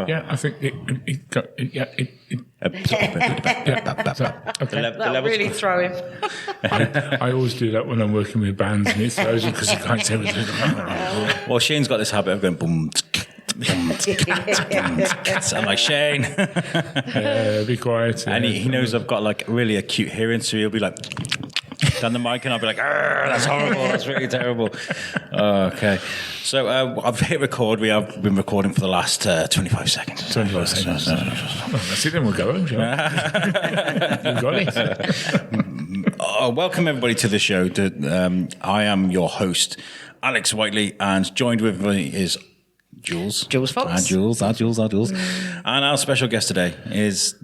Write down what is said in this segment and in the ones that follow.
Yeah, I think it okay. That'll really throw him. I always do that when I'm working with bands, and it throws them because you can't say everything. Well, Shane's got this habit of going boom. I'm like, Shane. Be quiet. And he knows I've got like really acute hearing, so he'll be like down the mic, and I'll be like, that's horrible, that's really terrible. Okay. So I've hit record. We have been recording for the last 25 seconds. 25 seconds. That's it, then we'll go home, shall we? You've got it. Welcome everybody to the show. I am your host, Alex Whiteley, and joined with me is Jules. Jules Fox. Jules. And our special guest today is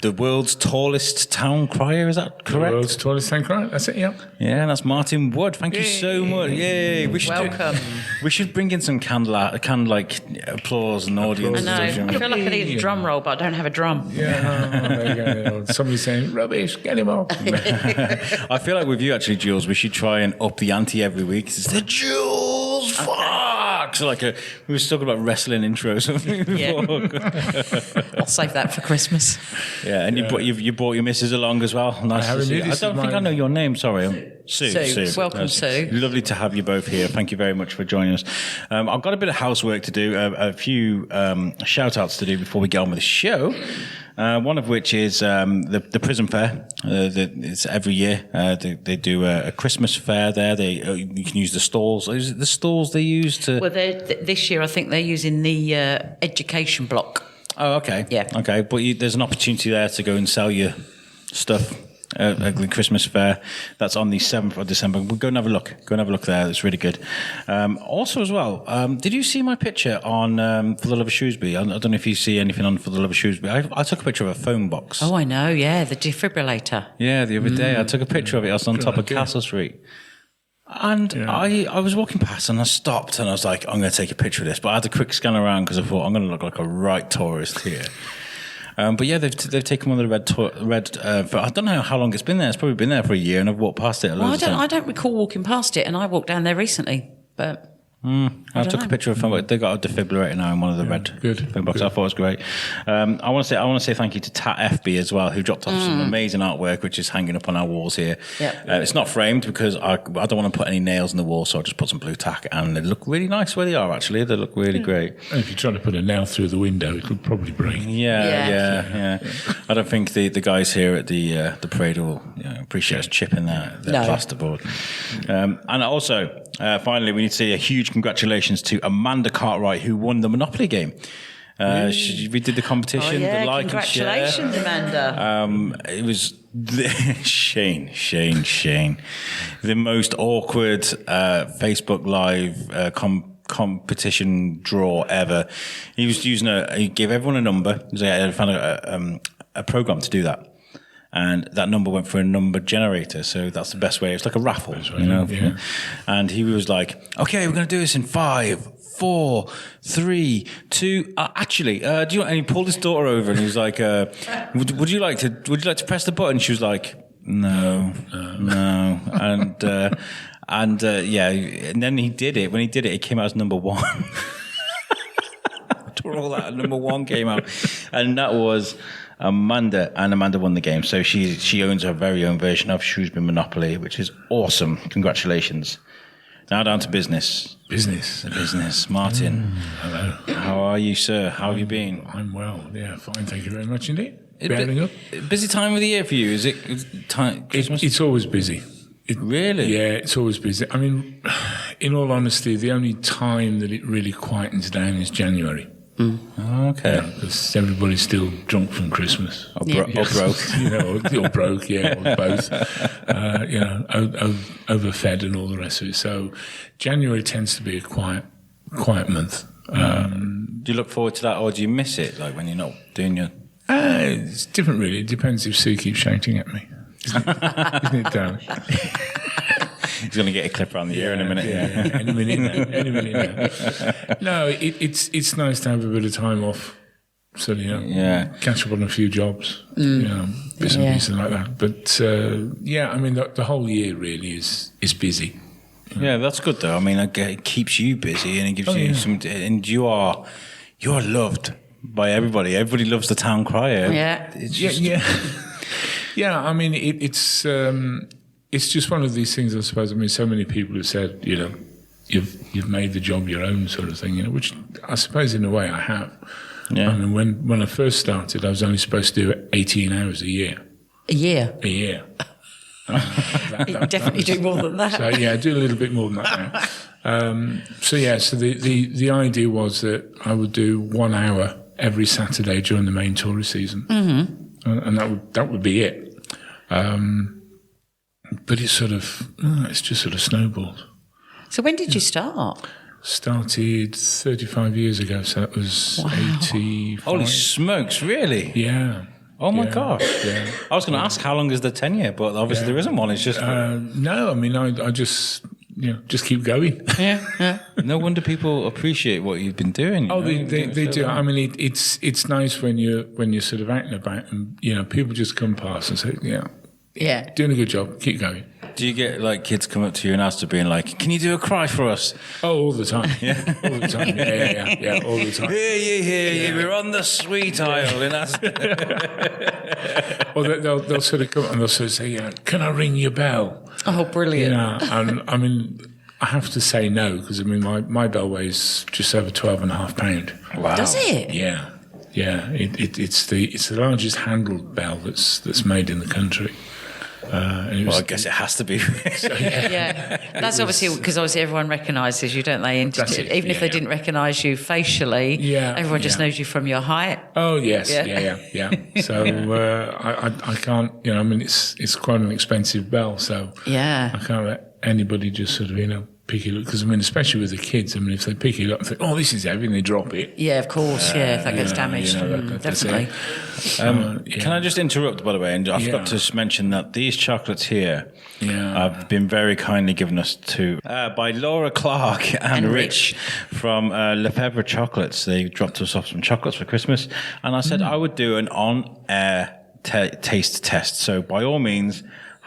the world's tallest town crier. Is that correct? The world's tallest town crier. That's it, yeah. Yeah, that's Martin Wood. Thank you so much. Yay. Welcome. We should bring in some candle-like applause and audience. I know. I feel like I need a drum roll, but I don't have a drum. Yeah, there you go. Somebody's saying, rubbish, get him off. I feel like with you, actually, Jules, we should try and up the ante every week. It's the Jules Fox. Like we were talking about wrestling intros. I'll save that for Christmas. Yeah, and you brought your missus along as well. Nice to see you. I don't think I know your name. Sorry, Sue. Welcome, Sue. Lovely to have you both here. Thank you very much for joining us. I've got a bit of housework to do, a few shout-outs to do before we get on with the show. One of which is the prison fair. It's every year. They do a Christmas fair there. You can use the stalls. Is it the stalls they use to? Well, this year I think they're using the education block. Oh, okay. Yeah. Okay, but there's an opportunity there to go and sell your stuff at the Christmas fair. That's on the 7th of December. We'll go and have a look. Go and have a look there. It's really good. Also, as well, did you see my picture on For the Love of Shrewsbury? I don't know if you see anything on For the Love of Shrewsbury. I took a picture of a phone box. Oh, I know. Yeah, the defibrillator. Yeah, the other day I took a picture of it. I was on top of Castle Street. And I was walking past and I stopped and I was like, I'm going to take a picture of this. But I had a quick scan around because I thought I'm going to look like a right tourist here. But yeah, they've taken one of the red. I don't know how long it's been there. It's probably been there for a year, and I've walked past it. I don't recall walking past it, and I walked down there recently, but. I took a picture of a phone box. They got a defibrillator now in one of the red phone boxes. I thought it was great. I want to say thank you to Tat FB as well, who dropped off some amazing artwork, which is hanging up on our walls here. Yep. It's not framed because I don't want to put any nails in the wall, so I just put some blue tack, and they look really nice where they are. Actually, they look really great. And if you're trying to put a nail through the window, it could probably break. Yeah. I don't think the guys here at the parade will appreciate us chipping their plasterboard. And also, finally, we need to say a huge congratulations to Amanda Cartwright, who won the Monopoly game. We did the competition. Oh, yeah. The like Congratulations, Amanda. It was Shane. The most awkward Facebook Live competition draw ever. He was he gave everyone a number. He found a program to do that. And that number went for a number generator, so that's the best way. It's like a raffle, Yeah. And he was like, "Okay, we're going to do this in 5, 4, 3, 2. Actually, do you want?" And he pulled his daughter over, and he was like, "Would you like to press the button?" She was like, "No." And then he did it. When he did it, it came out as number 1. All that number 1 came out, and that was Amanda, and Amanda won the game. So she owns her very own version of Shrewsbury Monopoly, which is awesome. Congratulations. Now down to business. Business. Martin. Hello. How are you, sir? How have you been? I'm well. Yeah, fine. Thank you very much indeed. Bearing up. Busy time of the year for you? Is it Christmas? It's always busy. Really? Yeah, it's always busy. I mean, in all honesty, the only time that it really quietens down is January. Okay. Because everybody's still drunk from Christmas. Or broke. Or broke, or both. Overfed and all the rest of it. So January tends to be a quiet month. Do you look forward to that, or do you miss it, like when you're not doing your... It's different, really. It depends if Sue keeps shouting at me. Isn't it, Darren? He's going to get a clip around the ear in a minute. Yeah. Any minute now. No, it's nice to have a bit of time off. So, catch up on a few jobs, bits and pieces like that. But, I mean, the whole year really is busy. Yeah, that's good, though. I mean, it keeps you busy and it gives you some... And you're loved by everybody. Everybody loves the town crier. Yeah. It's just, Yeah. I mean, it's just one of these things, I suppose. I mean, so many people have said, you've made the job your own, sort of thing. Which I suppose in a way I have. Yeah. I mean, when I first started, I was only supposed to do 18 hours a year. A year. You definitely do more than that. So I do a little bit more than that now. So the idea was that I would do 1 hour every Saturday during the main tourist season, and that would be it. But it's just sort of snowballed. So when did you start? Started 35 years ago, so that was 85. Holy smokes, really? Yeah. Oh my gosh! Yeah. I was going to ask how long is the tenure, but obviously there isn't one. It's just no. I mean, I just keep going. Yeah. No wonder people appreciate what you've been doing. They do. I mean, it's nice when you're sort of out and about, and people just come past and say, yeah, doing a good job. Keep going. Do you get like kids come up to you and ask to being like, "Can you do a cry for us?" Oh, all the time. Yeah, all the time. Yeah, all the time. Hear you. We're on the sweet aisle, and that's. Or they'll sort of come and they'll sort of say, "Can I ring your bell?" Oh, brilliant. And I mean, I have to say no because I mean my bell weighs just over 12.5 pounds. Wow. Does it? Yeah. It's the largest handled bell that's made in the country. I guess it has to be. That's obviously because everyone recognises you, don't they? Even if they didn't recognise you facially, everyone just knows you from your height. Oh yes, yeah. So I can't, I mean, it's quite an expensive bell, so I can't let anybody just sort of pick it up because I mean, especially with the kids, I mean, if they pick it up and think, "Oh, this is heavy," and they drop it. Yeah, of course. If that gets damaged, definitely. Can I just interrupt, by the way? And I forgot to mention that these chocolates here have been very kindly given us by Laura Clark and Rich from Lefebvre Chocolates. They dropped us off some chocolates for Christmas, and I said I would do an on-air taste test. So by all means.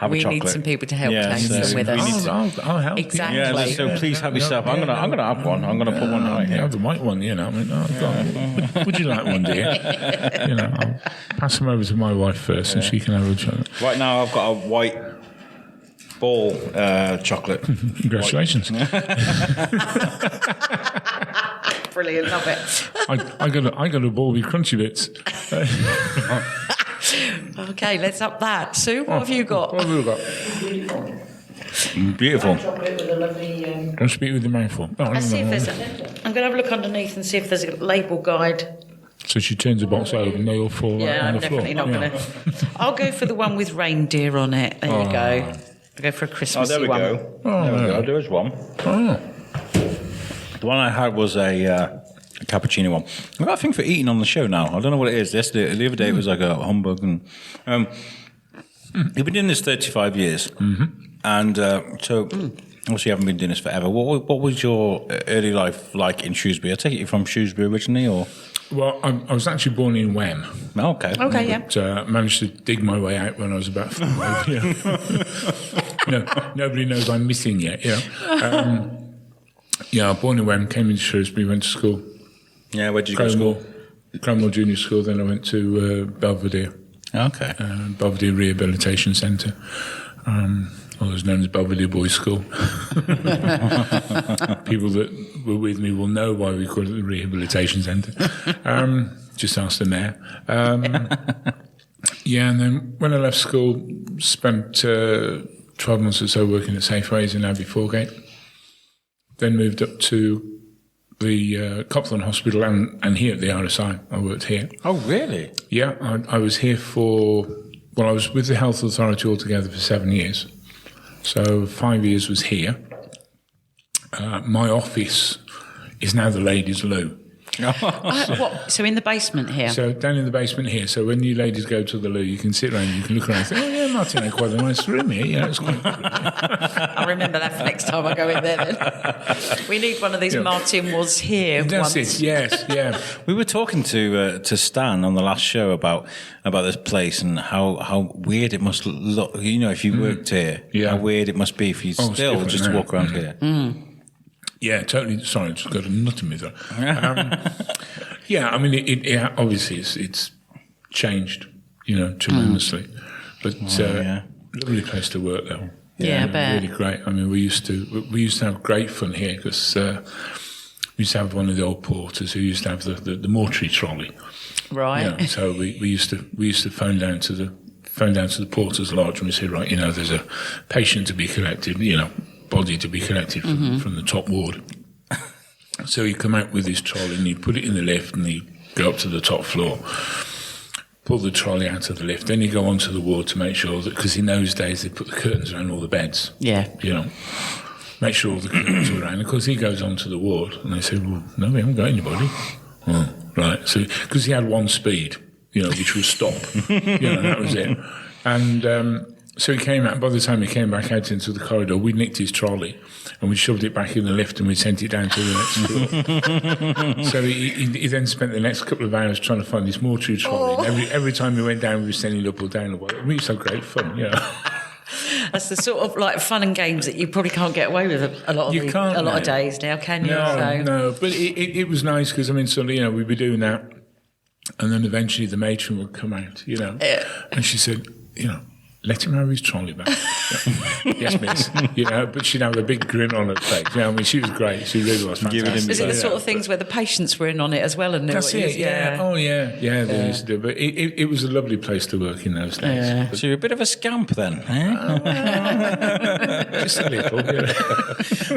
We need some people to help taste them with us. I'll help. Exactly. Yeah, so please help yourself. I'm gonna have one. I'm gonna put one right here. I have the white one, I mean, would you like one, dear? I'll pass them over to my wife first, and she can have a chocolate. Right now, I've got a white ball chocolate. Congratulations. Brilliant, love it. I got a ball with crunchy bits. Okay, let's up that. Sue, what have you got? What have you got? Beautiful. Don't speak with the mouthful. Let's see if there's I'm going to have a look underneath and see if there's a label guide. So she turns the box over and they all fall on the floor. I'm definitely not going to. I'll go for the one with reindeer on it. There you go. I'll go for a Christmassy one. There we go. There is one. Oh. The one I had was a cappuccino one. I've got a thing for eating on the show now. I don't know what it is. The other day it was like a humbug. And you've been doing this 35 years. And so obviously you haven't been doing this forever. What was your early life like in Shrewsbury? I take it you're from Shrewsbury originally, or? Well, I was actually born in Wem. Oh, okay. Okay, yeah. But managed to dig my way out when I was about 5. Nobody knows I'm missing yet, born in Wem, came into Shrewsbury, went to school. Yeah, where did you go to school? Cranmore Junior School, then I went to Belvedere. Okay. Belvedere Rehabilitation Centre. Otherwise known as Belvedere Boys School. People that were with me will know why we call it the Rehabilitation Centre. Just ask the mayor. And then when I left school, spent 12 months or so working at Safeways in Abbey Foregate. Then moved up to the Copthorne Hospital and here at the RSI. I worked here. Oh, really? Yeah, I was here I was with the Health Authority altogether for 7 years. So 5 years was here. My office is now the ladies' loo. So in the basement here? So down in the basement here. So when you ladies go to the loo, you can sit around, you can look around and think, oh yeah, Martin, quite a nice room here. It's quite good. I'll remember that for next time I go in there then. We need one of these Martin was here That's once. it, yes, yeah. We were talking to Stan on the last show about this place and how weird it must look, if you worked here, how weird it must be for you still just to walk around here. Yeah, totally. Sorry, I just got a nut in me there. Yeah, I mean, it obviously it's changed, tremendously. But lovely place to work, though. Yeah, I bet. Really great. I mean, we used to have great fun here because we used to have one of the old porters who used to have the mortuary trolley. Right. So we used to phone down to the porter's lodge and we said, right, there's a patient to be collected, body to be collected from the top ward. So he'd come out with his trolley and he'd put it in the lift and he'd go up to the top floor, pull the trolley out of the lift, then he'd go onto the ward to make sure that, because in those days they'd put the curtains around all the beds. Yeah. Make sure all the curtains were around. Of course, he goes onto the ward and they said, well, no, we haven't got anybody. Oh, right. So, because he had one speed, which was stop. That was it. And so he came out, by the time he came back out into the corridor, we nicked his trolley and we shoved it back in the lift and we sent it down to the next floor. So he then spent the next couple of hours trying to find this mortuary trolley. And every time we went down, we were sending up or down. We used to have great fun, That's the sort of like fun and games that you probably can't get away with a lot of days now, can you? No. But it was nice because, I mean, we'd be doing that and then eventually the matron would come out, and she said, let him have his trolley back. Yes, miss. But she'd have a big grin on her face. I mean, she was great. She really was fantastic. Was it the sort of things where the patients were in on it as well and knew that's what it, yeah. Oh, yeah. Yeah, they used to do. But it was a lovely place to work in those days. Yeah. So you're a bit of a scamp then, eh? Just a little,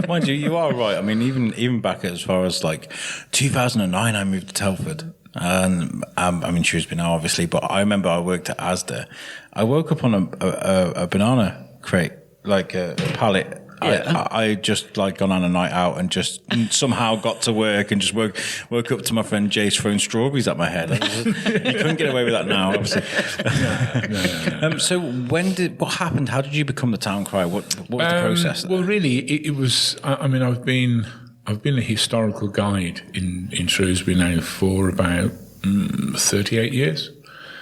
Mind you, you are right. I mean, even back as far as like 2009, I moved to Telford. And I'm in Shrewsbury now, obviously, but I remember I worked at Asda. I woke up on a banana crate, like a pallet. Yeah. I just like gone on a night out and just somehow got to work and just woke up to my friend Jace throwing strawberries at my head. You couldn't get away with that now, obviously. No. So what happened? How did you become the town crier? What was the process there? Well, really, it was. I mean, I've been a historical guide in Shrewsbury now for about 38 years.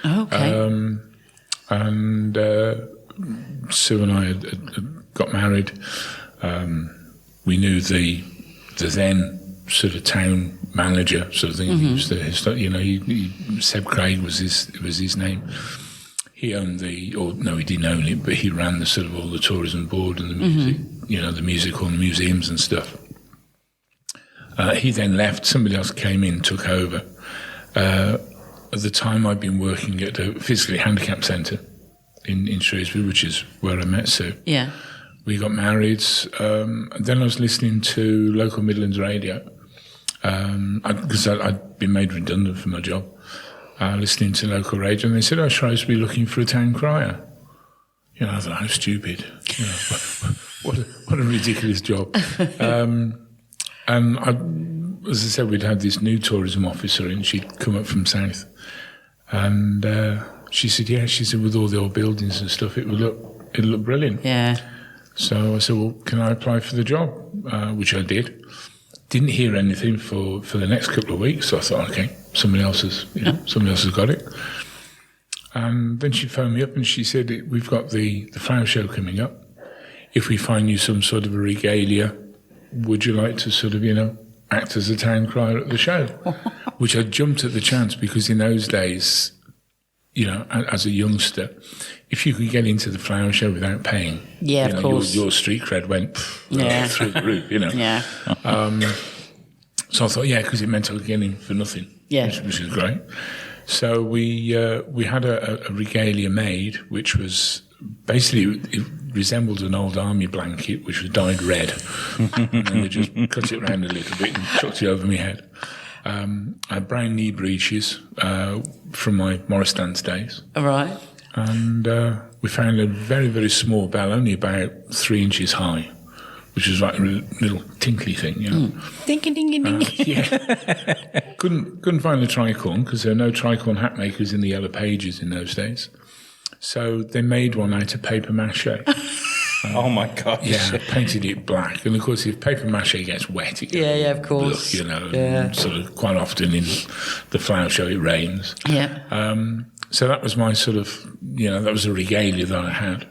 Okay. And Sue and I had got married. We knew the then sort of town manager sort of thing. He was Seb Craig was his name. He owned he didn't own it, but he ran the sort of all the tourism board and the music, the music hall and the museums and stuff. He then left. Somebody else came in, took over. At the time, I'd been working at a physically handicapped centre in Shrewsbury, which is where I met Sue. Yeah. We got married. Then I was listening to local Midlands radio because I'd been made redundant from my job. Listening to local radio, and they said, Shrewsbury looking for a town crier. I thought, how stupid. What a ridiculous job. And as I said, we'd had this new tourism officer and she'd come up from south. And she said, with all the old buildings and stuff, it'll look brilliant. Yeah. So I said, well, can I apply for the job? Which I did. Didn't hear anything for the next couple of weeks. So I thought, okay, somebody else has got it. And then she phoned me up and she said, we've got the flower show coming up. If we find you some sort of a regalia, would you like to sort of, act as a town crier at the show? Which I jumped at the chance because in those days, as a youngster, if you could get into the flower show without paying, of course, your street cred went through the roof, Yeah. So I thought, because it meant I could get in for nothing, which is great. So we had a regalia made, which was basically it resembled an old army blanket, which was dyed red, and then they just cut it around a little bit and chucked it over my head. I had brown knee breeches from my Morris dance days. All right. And we found a very, very small bell, only about 3 inches high, which was like a little tinkly thing, Ding, ding, ding, ding. Couldn't find the tricorn because there were no tricorn hat makers in the Yellow Pages in those days. So they made one out of paper mache. Oh my gosh. Yeah, painted it black. And of course, if paper mache gets wet, it gets of course. Sort of quite often in the flower show it rains. Yeah. So that was my sort of, that was a regalia that I had.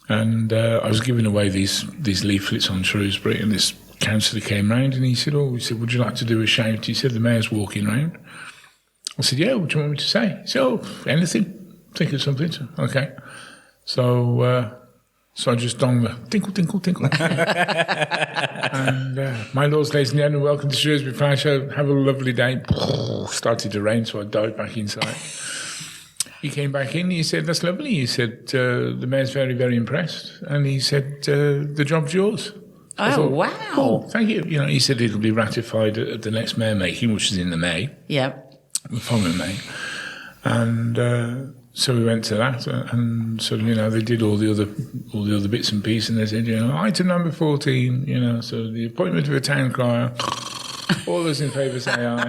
And I was giving away these leaflets on Shrewsbury, and this councillor came round and he said, would you like to do a shout? He said, the mayor's walking round. I said, yeah, what do you want me to say? He said, anything. Think of something. Okay. So I just dong the tinkle, tinkle, tinkle. And my lords, ladies and gentlemen, welcome to Shrewsbury Fire Show. Have a lovely day. Started to rain, so I dived back inside. He came back in. He said, that's lovely. He said, the mayor's very, very impressed. And he said, the job's yours. Wow. Oh, thank you. He said it'll be ratified at the next mayor making, which is in the May. Yeah. The following May. And so we went to that, and sort of, they did all the other bits and pieces, and they said, item number 14, so the appointment of a town crier. All those in favour say aye.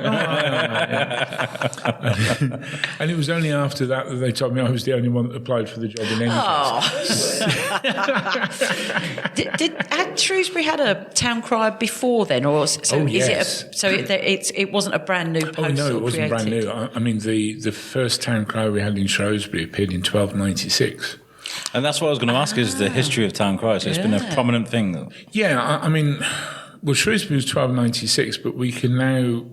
And it was only after that they told me I was the only one that applied for the job in any case. Had Shrewsbury had a town crier before then, or yes. It wasn't a brand new post? Oh no, it wasn't brand new. I mean, the first town crier we had in Shrewsbury appeared in 1296. And that's what I was going to ask: is the history of town criers? So it's been a prominent thing. Yeah, I mean. Well, Shrewsbury was 1296, but we can now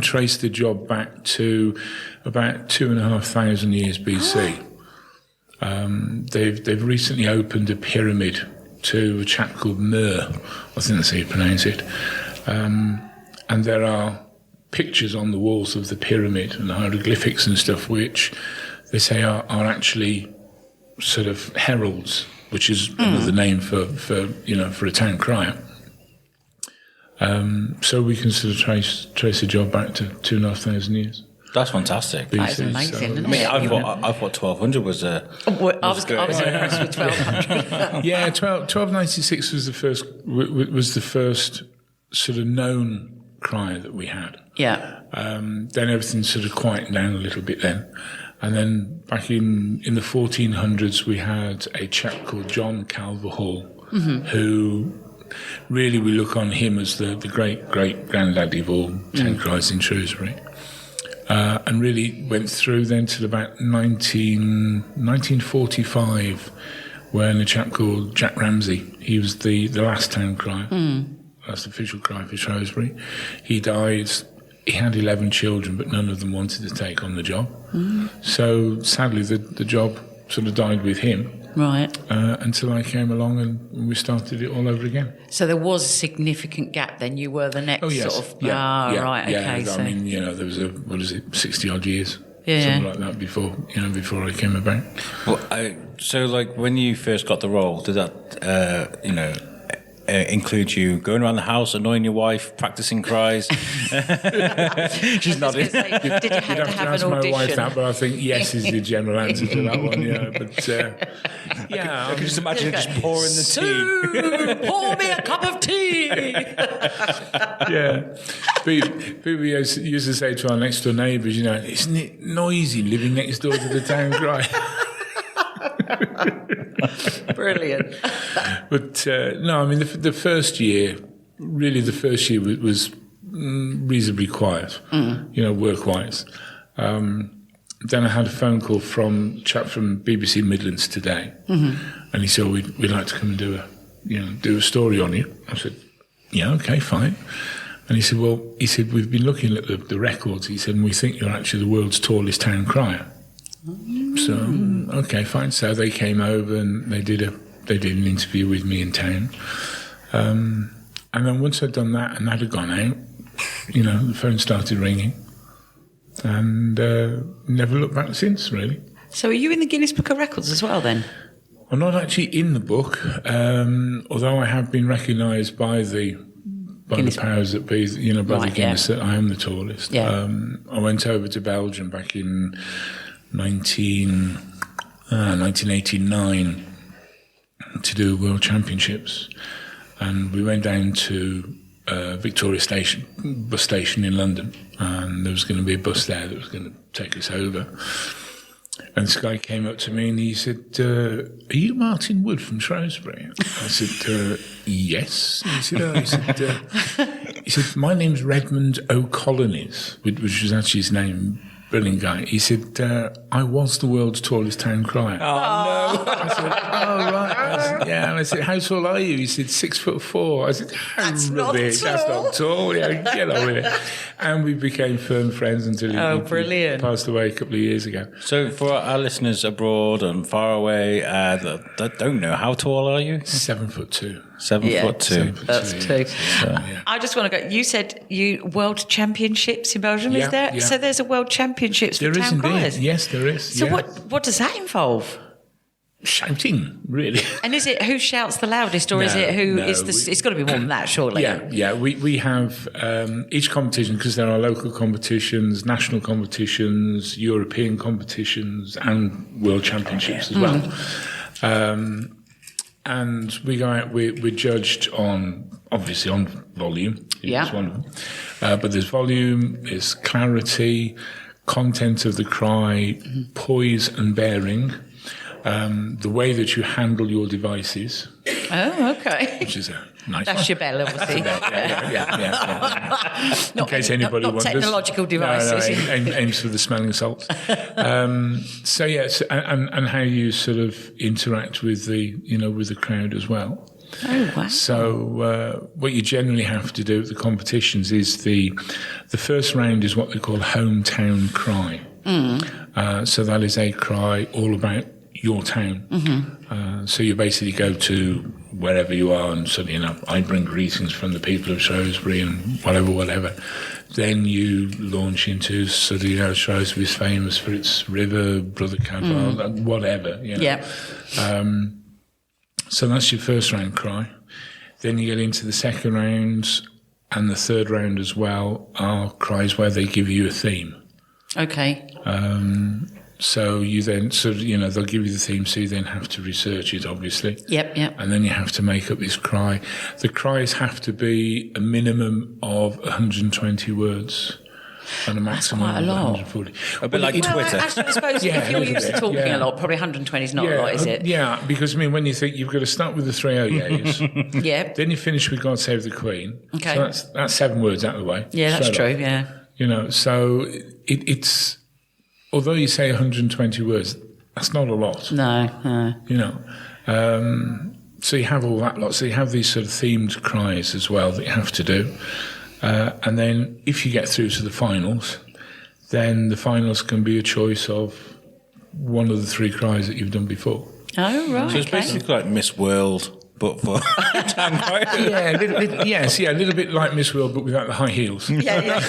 trace the job back to about 2,500 years BC. They've recently opened a pyramid to a chap called Mer, I think that's how you pronounce it, and there are pictures on the walls of the pyramid and the hieroglyphics and stuff, which they say are actually sort of heralds, which is another name for a town crier. So we can sort of trace a job back to 2,500 years. That's fantastic. That is amazing, isn't it? I thought 1,200 was a... I was impressed with 1,200. Yeah, 1296 was the first sort of known crier that we had. Yeah. Then everything sort of quieted down a little bit then. And then back in the 1400s, we had a chap called John Calvahall, who... Really, we look on him as the great-great-granddaddy of all town criers in Shrewsbury. And really went through then till about 1945, when a chap called Jack Ramsey, he was the last town crier, last official crier for Shrewsbury. He died. He had 11 children, but none of them wanted to take on the job. So sadly, the job sort of died with him. Right. Until I came along and we started it all over again. So there was a significant gap then. You were the next sort of... Right, okay. I mean, there was 60-odd years, Yeah. something like that before I came about. Well, so like when you first got the role, did that include you going around the house, annoying your wife, practicing cries? She's nodding. Did you have to have an ask my wife audition? that, but I think yes is the general answer to that one. Yeah, but I can just imagine just pouring the tea. Sue, pour me a cup of tea. Yeah, people used to say to our next door neighbours, isn't it noisy living next door to the town crier? Brilliant. But no, I mean the first year was reasonably quiet, work-wise. Then I had a phone call from a chap from BBC Midlands Today, and he said, "We'd like to come and do a story on you." I said, "Yeah, okay, fine." And he said, "We've been looking at the records." He said, "And we think you're actually the world's tallest town crier." So, okay, fine. So they came over and they did an interview with me in town. And then once I'd done that and that had gone out, the phone started ringing. And never looked back since, really. So are you in the Guinness Book of Records as well, then? I'm not actually in the book, although I have been recognised by the powers that be, by the Guinness that I am the tallest. Yeah. I went over to Belgium back in 1989 to do World Championships, and we went down to Victoria Station, bus station in London, and there was going to be a bus there that was going to take us over. And this guy came up to me and he said, "Are you Martin Wood from Shrewsbury?" I said, "Yes." And he said, "My name's Redmond O'Colonies," which was actually his name brilliant guy. He said, I was the world's tallest town crier. Oh, no. I said, oh, right. Yeah, and I said, how tall are you? He said, 6'4". I said, That's not rubbish. tall. That's not tall. Yeah, get on with it. And we became firm friends until he passed away a couple of years ago. So for our listeners abroad and far away that don't know, how tall are you? 7'2". 7'2". That's two. I just want to go. You said World Championships in Belgium, is there? Yeah. So there's a World Championships for There is town criers? indeed. Yes, there is. So what does that involve? Shouting, really. And is it who shouts the loudest, or is it who is the? It's got to be more than that, surely. Yeah. We have each competition, because there are local competitions, national competitions, European competitions, and World Championships as well. And we go out. We're judged obviously on volume. Yeah. It's one of them. But there's volume, there's clarity, content of the cry, poise and bearing. The way that you handle your devices. Oh, okay. Which is a nice That's one. your bell, obviously. Yeah. In case anybody not wonders. Technological devices. No, aims for the smelling salts. And how you sort of interact with the crowd as well. Oh, wow. So what you generally have to do at the competitions is the first round is what they call hometown cry. So that is a cry all about your town. So you basically go to wherever you are and suddenly, I bring greetings from the people of Shrewsbury and whatever. Then you launch into sort of, Shrewsbury is famous for its river, Brother Calvahall, whatever. Yeah. So that's your first round cry. Then you get into the second round and the third round as well are cries where they give you a theme. Okay. So you then they'll give you the theme, so you then have to research it, obviously. Yep. And then you have to make up this cry. The cries have to be a minimum of 120 words and a maximum quite a lot. of 140. A bit like Twitter. Actually, I suppose if you're used to talking a lot, probably 120 is not a lot, is it? Yeah, because when you think you've got to start with the three OYAs, Yeah. then you finish with God Save the Queen. Okay. So that's 7 words out of the way. Yeah, that's straight true, off. yeah. So it's... Although you say 120 words, that's not a lot. No. So you have all that lot. So you have these sort of themed cries as well that you have to do. And then if you get through to the finals, then the finals can be a choice of one of the 3 cries that you've done before. Oh, right. So it's basically like Miss World, but for town crier. Yeah, a little bit like Miss World, but without the high heels. Yeah.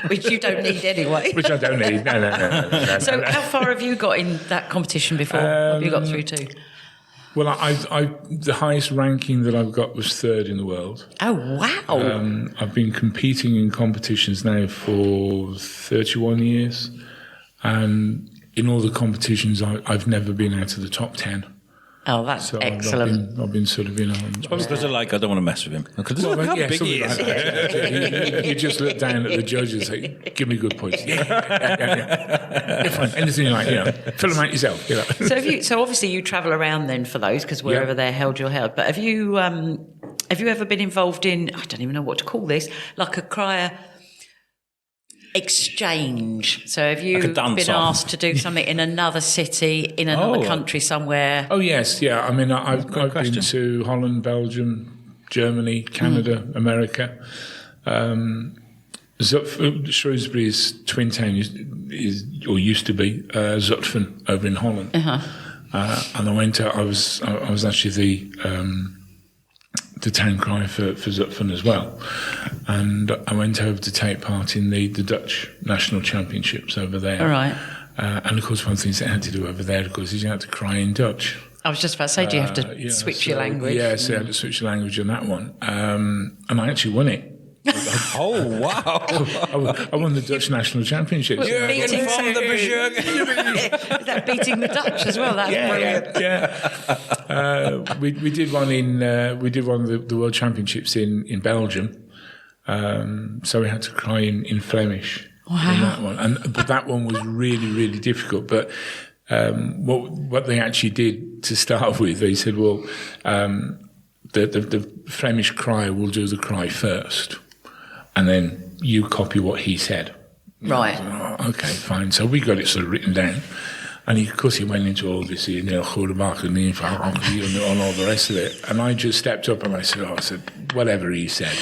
Which you don't need anyway. Which I don't need. No. So how far have you got in that competition before? What have you got through to? Well, the highest ranking that I've got was 3rd in the world. Oh, wow. I've been competing in competitions now for 31 years. And in all the competitions, I've never been out of the top 10. Oh, that's So excellent. I've been sort of, Probably because I don't want to mess with him. Because look how big he is. Like that. You just look down at the judges and say, give me good points. Yeah. Fine. Anything you like, fill them out yourself. So obviously you travel around then for those, because wherever they're held, you're held. But have you ever been involved in, I don't even know what to call this, like a crier exchange? So have you been asked to do something in another city, in another country somewhere? Oh, yes, yeah. I mean, I've been to Holland, Belgium, Germany, Canada, America. Shrewsbury's twin town used to be Zutphen over in Holland. And I went out, I was actually the town crier for Zutphen as well. And I went over to take part in the Dutch national championships over there. All right. And of course, one of the things they had to do over there, of course, is you had to cry in Dutch. I was just about to say, do you have to switch your language? Yeah, so I had to switch the language on that one. And I actually won it. Oh, wow. I won the Dutch national championships. You're beating from the Is that beating the Dutch as well? That's brilliant. Yeah. We did one of the world championships in Belgium. So we had to cry in Flemish. Wow. In that one. But that one was really, really difficult. But what they actually did to start with, they said, well, the Flemish crier will do the cry first, and then you copy what he said. Right. Oh, okay, fine. So we got it sort of written down. And of course, he went into all this, and all the rest of it. And I just stepped up and I said, whatever he said.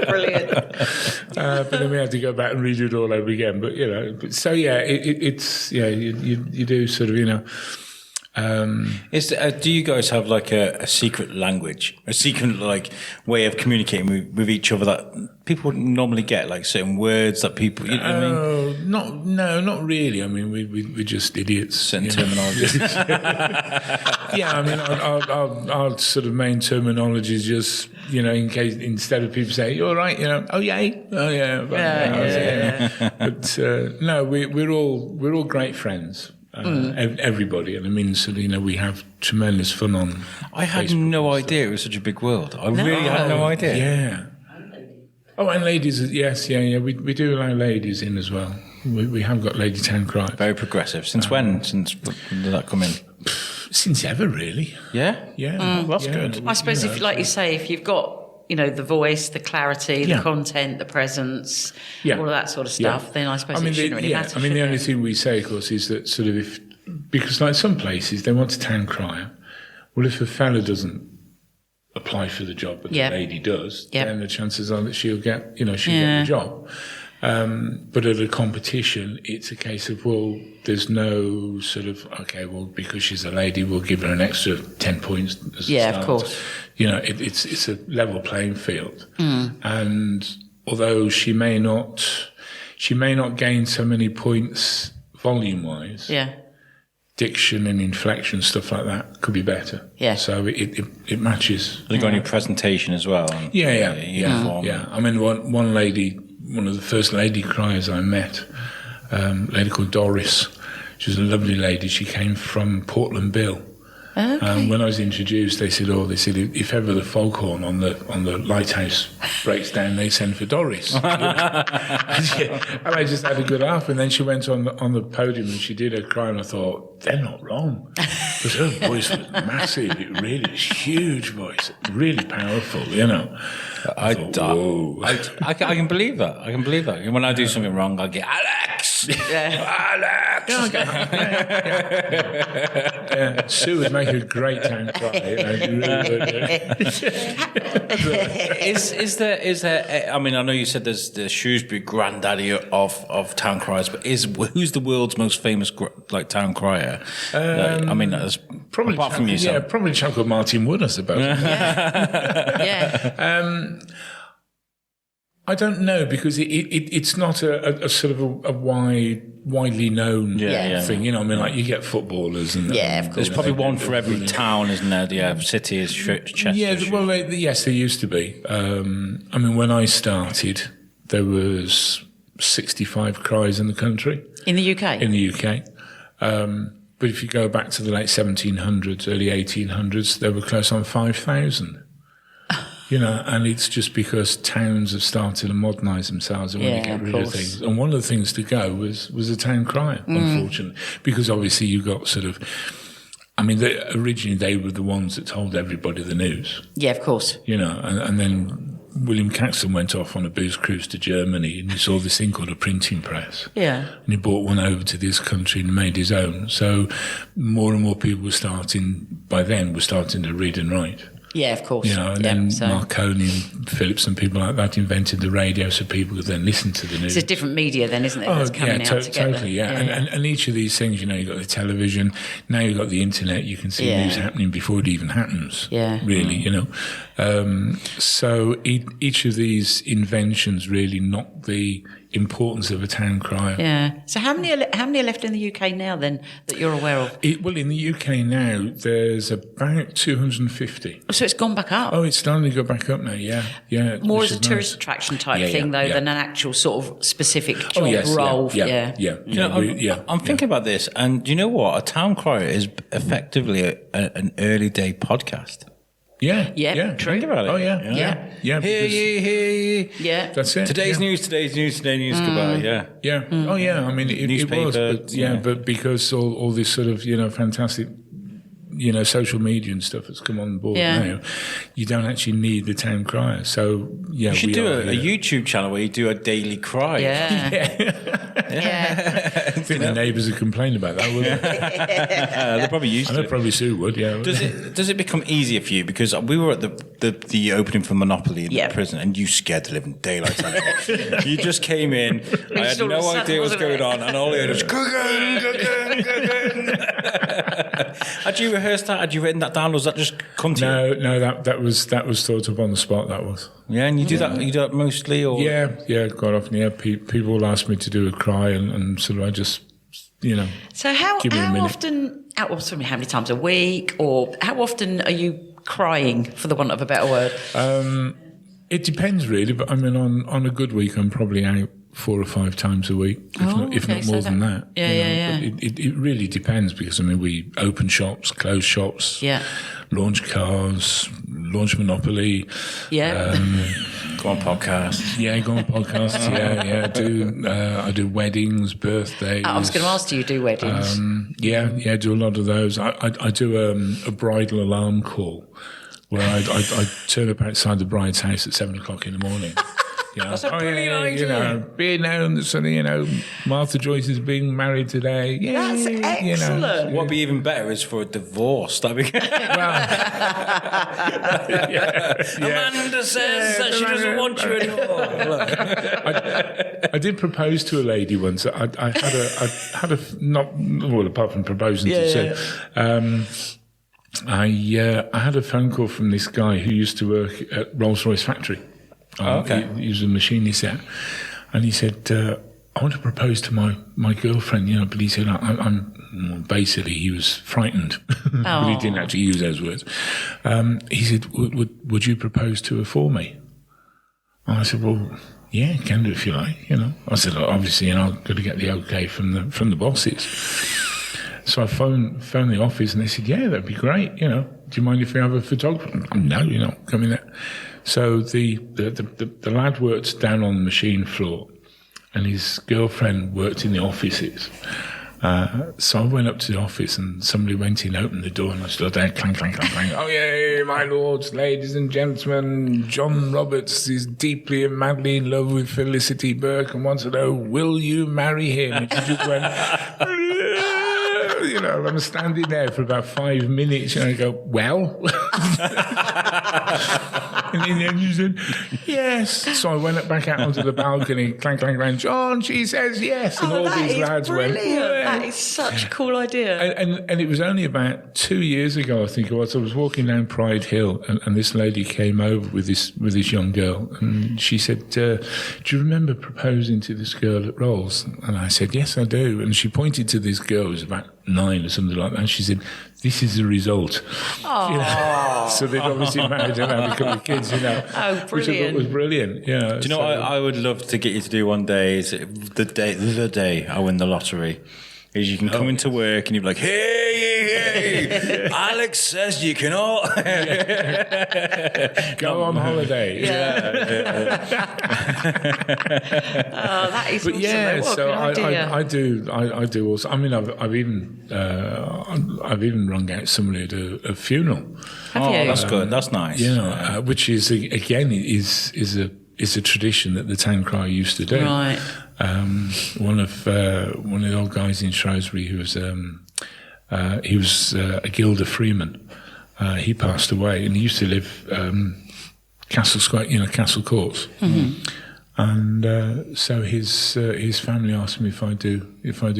Brilliant. But then we had to go back and redo it all over again. But, so it's, you do sort of, do you guys have like a secret language, a secret like way of communicating with each other that people wouldn't normally get, like certain words that people? You know what I mean? Not really. I mean, we're just idiots. Certain terminology. Yeah, I mean, our sort of main terminology is just in case instead of people saying, "You're all right," "Oh yeah, oh yeah." But no, we're all great friends. Everybody, and I mean, so we have tremendous fun on. I had Facebook no idea it was such a big world. I really had no idea. Yeah. Oh, and ladies, yes, yeah. We do allow ladies in as well. We have got Lady Town Crier. Very progressive. Since when? Since when did that come in? Since ever, really. Yeah. Yeah. Well, that's good. I suppose if, like you say, if you've got the voice, the clarity, the content, the presence, all of that sort of stuff, then I suppose it shouldn't really matter. I mean, the only thing we say, of course, is that sort of because like some places, they want a town crier. Well, if a fella doesn't apply for the job, but the lady does, then the chances are that she'll get the job. But at a competition, it's a case of, well, there's no sort of, okay, well, because she's a lady, we'll give her an extra 10 points as a start. Of course. It's a level playing field. And although she may not gain so many points volume-wise, diction and inflection, stuff like that, could be better. Yeah. So it matches. They got any presentation as well? Yeah. I mean, one lady, one of the first lady criers I met, a lady called Doris. She was a lovely lady. She came from Portland Bill. Okay. When I was introduced, they said if ever the foghorn on the lighthouse breaks down, they send for Doris. And I just had a good laugh. And then she went on the podium and she did her cry, and I thought, they're not wrong, because her voice was massive. It really was huge voice, really powerful. I can believe that. I can believe that. When I do something wrong, I get Alex. Alex. Yeah. Sue would make a great town crier. Is there? I mean, I know you said there's the Shrewsbury granddaddy of town criers, but who's the world's most famous town crier? I mean, that's probably apart from yourself. Yeah, probably a chap called Martin Wood, I suppose. I don't know, because it's not a sort of a widely known thing. I mean, like you get footballers and of course. There's probably one for every town, isn't there? Yeah, city is Chester. Yeah, well, yes, there used to be. I mean, when I started, there was 65 criers in the country. In the UK? In the UK. But if you go back to the late 1700s, early 1800s, there were close on 5,000. And it's just because towns have started to modernise themselves and want to get rid of things. And one of the things to go was a town crier, unfortunately, because obviously you got sort of, I mean, originally they were the ones that told everybody the news. Yeah, of course. And then William Caxton went off on a booze cruise to Germany, and he saw this thing called a printing press. Yeah. And he brought one over to this country and made his own. So more and more people were starting to read and write. Yeah, of course. And then Marconi and Phillips and people like that invented the radio so people could then listen to the news. It's a different media then, isn't it? That's coming out together. Totally, yeah. And each of these things, you've got the television, now you've got the internet, you can see news happening before it even happens. Yeah. Really, So each of these inventions really knock the importance of a town crier. Yeah. So how many are left in the UK now then that you're aware of? Well, in the UK now, there's about 250. So it's gone back up? Oh, it's starting to go back up now, yeah. More as a tourist attraction type thing, though, than an actual sort of specific job role. I'm thinking about this, and do you know what? A town crier is effectively an early day podcast. Yeah, true. Think about it. Oh, yeah. Hear ye. Yeah. That's it. Today's news, goodbye, Yeah. Oh, yeah, I mean, it was, but because all this sort of, fantastic social media and stuff has come on board now, you don't actually need the town crier. So you should do a YouTube channel where you do a daily cry. Yeah. I think the neighbours would complain about that, wouldn't they? They're probably used to it. Probably Sue would, yeah. Does it become easier for you? Because we were at the opening for Monopoly in the prison, and you scared the living daylights out of me. You just came in, I had no idea what was going on, and all I heard was cooking. Had you rehearsed that? Had you written that down? Or was that just come to you? No, that was thought of on the spot. That was. Yeah, and you do that. You do that mostly, or yeah, quite often. Yeah, people will ask me to do a cry, and sort of I just, So how often? How many times a week, or how often are you crying, for the want of a better word? It depends really, but I mean, on a good week, I'm probably out 4 or 5 times a week, if not more than that. Yeah. It really depends, because I mean, we open shops, close shops, launch cars, launch Monopoly. Yeah. Go on podcasts. Yeah, go on podcasts. I do weddings, birthdays. I was going to ask, do you do weddings? Do a lot of those. I do a bridal alarm call where I turn up outside the bride's house at 7 o'clock in the morning. That's a brilliant idea. Being known that Martha Joyce is being married today. Yeah, that's excellent. What would be even better is for a divorce. That'd be Amanda says that she doesn't want you anymore. I did propose to a lady once. I had a apart from proposing to I had a phone call from this guy who used to work at Rolls-Royce factory. He was a machinist there, and he said, "I want to propose to my girlfriend." But he said, basically he was frightened, but he didn't actually use those words. He said, "Would you propose to her for me?" And I said, "Well, yeah, can do if you like." I said, "Obviously, I've got to get the okay from the bosses." So I phoned the office, and they said, "Yeah, that'd be great. Do you mind if we have a photographer?" No, you're not coming there. So the lad worked down on the machine floor, and his girlfriend worked in the offices. So I went up to the office, and somebody went in, opened the door, and I stood there, clang, clang, clang, clang. "Oh yeah, my lords, ladies and gentlemen, John Roberts is deeply and madly in love with Felicity Burke and wants to know, will you marry him?" And she just went... I'm standing there for about 5 minutes, and I go, "Well?" And in the end, she said, "Yes." So I went back out onto the balcony, clang, clang, clang. "John, she says yes." And all these lads brilliant. went, "Yeah." That is such a cool idea. And it was only about 2 years ago, I think it was. I was walking down Pride Hill, and this lady came over with this young girl, and she said, "Do you remember proposing to this girl at Rolls?" And I said, "Yes, I do." And she pointed to this girl who was about 9 or something like that, and she said, "This is the result." So they'd obviously married and had a couple of kids, Oh, brilliant. which I thought was brilliant. Do you know what I would love to get you to do one day? Is the day I win the lottery. Is you can come into work and you'd be like, hey, Alex says you can all go on holiday. That is but awesome. So I do also. I mean, I've even rung out somebody at a funeral. Have you? That's good. That's nice. Which is again is a tradition that the town crier used to do. Right. One of the old guys in Shrewsbury who was he was a Gilder Freeman. He passed away, and he used to live Castle Square, Castle Courts. Mm-hmm. And so his family asked me if I do